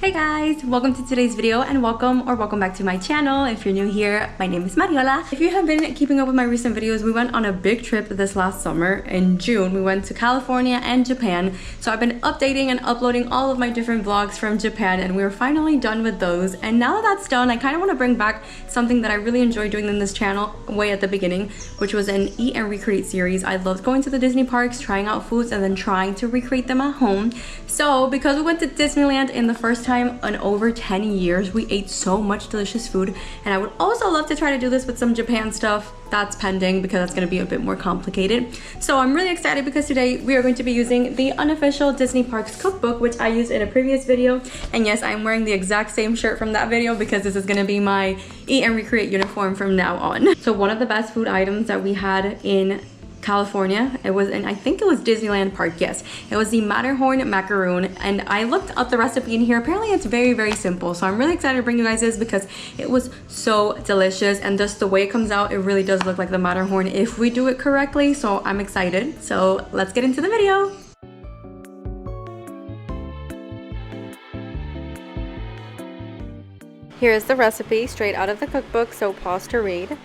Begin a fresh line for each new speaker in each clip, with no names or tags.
Hey guys, welcome to today's video and welcome back to my channel. If you're new here, my name is Mariola. If you have been keeping up with my recent videos, we went on a big trip this last summer in June. We went to California and Japan. So I've been updating and uploading all of my different vlogs from Japan and we were finally done with those. And now that that's done, I kind of want to bring back something that I really enjoyed doing in this channel way at the beginning, which was an eat and recreate series. I loved going to the Disney parks, trying out foods and then trying to recreate them at home. So because we went to Disneyland in the first time in over 10 years, we ate so much delicious food, and I would also love to try to do this with some Japan stuff. That's pending because that's going to be a bit more complicated. So I'm really excited because today we are going to be using the Unofficial Disney Parks Cookbook, which I used in a previous video. And yes, I'm wearing the exact same shirt from that video because this is going to be my eat and recreate uniform from now on. So one of the best food items that we had in California, it was in, I think it was Disneyland Park, yes, it was the Matterhorn Macaroon, and I looked up the recipe in here. Apparently it's very simple, so I'm really excited to bring you guys this because it was so delicious, and just the way it comes out, it really does look like the Matterhorn if we do it correctly. So I'm excited, so let's get into the video. Here is the recipe straight out of the cookbook, so pause to read.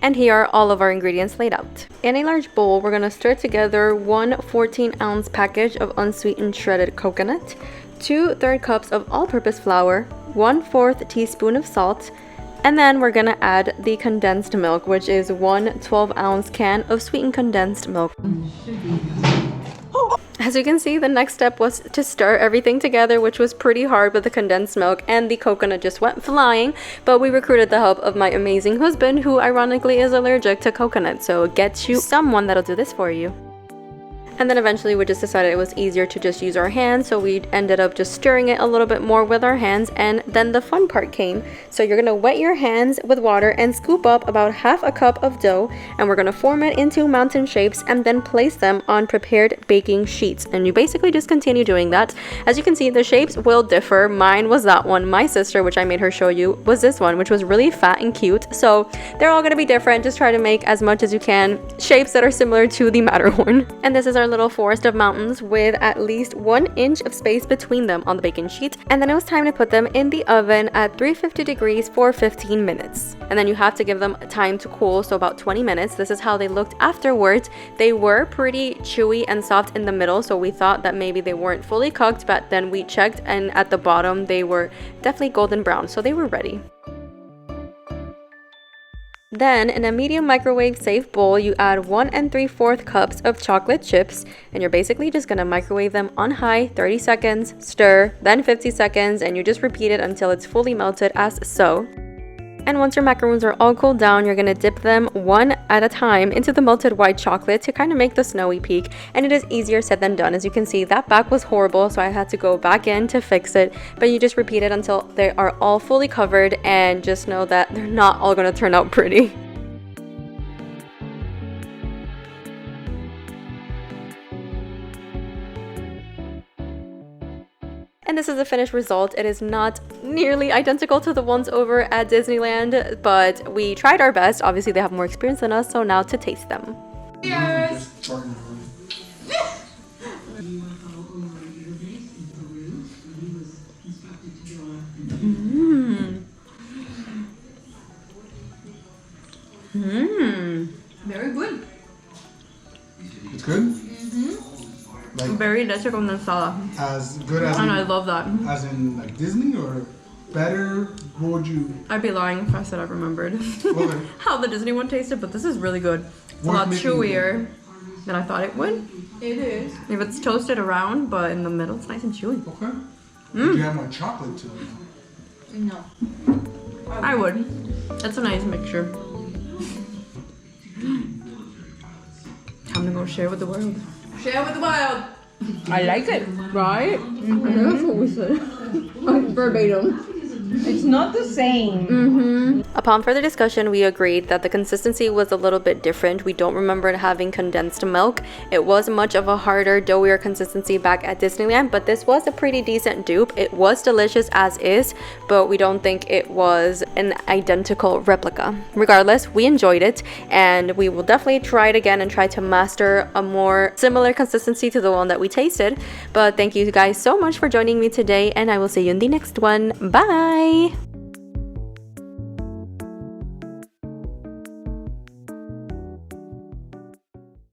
And here are all of our ingredients laid out. In a large bowl, we're gonna stir together one 14-ounce package of unsweetened shredded coconut, 2/3 cups of all-purpose flour, 1/4 teaspoon of salt, and then we're gonna add the condensed milk, which is one 12-ounce can of sweetened condensed milk. As you can see, the next step was to stir everything together, which was pretty hard with the condensed milk, and the coconut just went flying, but we recruited the help of my amazing husband, who ironically is allergic to coconut, so get you someone that'll do this for you. And then eventually we just decided it was easier to just use our hands, so we ended up just stirring it a little bit more with our hands, and then the fun part came. So you're gonna wet your hands with water and scoop up about half a cup of dough, and we're gonna form it into mountain shapes and then place them on prepared baking sheets. And you basically just continue doing that. As you can see, the shapes will differ. Mine was that one. My sister, which I made her show you, was this one, which was really fat and cute. So they're all gonna be different. Just try to make as much as you can shapes that are similar to the Matterhorn. And this is our little forest of mountains with at least 1 inch of space between them on the baking sheet. And then it was time to put them in the oven at 350 degrees for 15 minutes. And then you have to give them time to cool, so about 20 minutes. This is how they looked afterwards. They were pretty chewy and soft in the middle, so we thought that maybe they weren't fully cooked, but then we checked and at the bottom they were definitely golden brown, so they were ready. Then, in a medium microwave safe bowl, you add 1 3/4 cups of chocolate chips, and you're basically just gonna microwave them on high 30 seconds, stir, then 50 seconds, and you just repeat it until it's fully melted as so. And once your macaroons are all cooled down, you're gonna dip them one at a time into the melted white chocolate to kind of make the snowy peak, and it is easier said than done. As you can see, that back was horrible, so I had to go back in to fix it, but you just repeat it until they are all fully covered, and just know that they're not all gonna turn out pretty. And this is the finished result. It is not nearly identical to the ones over at Disneyland, but we tried our best. Obviously, they have more experience than us, so now to taste them. Cheers! Very good.
It's good?
Like very leche condensada.
As good as
and
in,
I love that.
As in like Disney, or better? What would you?
I'd be lying if I said I remembered
Okay.
how the Disney one tasted, but this is really good. It's a lot chewier than I thought it would. It is. If it's toasted around, but in the middle it's nice and chewy.
Okay. Would you have more chocolate to it?
No.
I would. That's a nice mixture. Time to go share with the world. Share with the world. I like it, right? That's what we said. Verbatim.
It's not the same.
Upon further discussion, we agreed that the consistency was a little bit different. We don't remember it having condensed milk. It was much of a harder, doughier consistency back at Disneyland, but this was a pretty decent dupe. It was delicious as is, but we don't think it was an identical replica. Regardless, we enjoyed it, and we will definitely try it again and try to master a more similar consistency to the one that we tasted. But thank you guys so much for joining me today, and I will see you in the next one. Bye!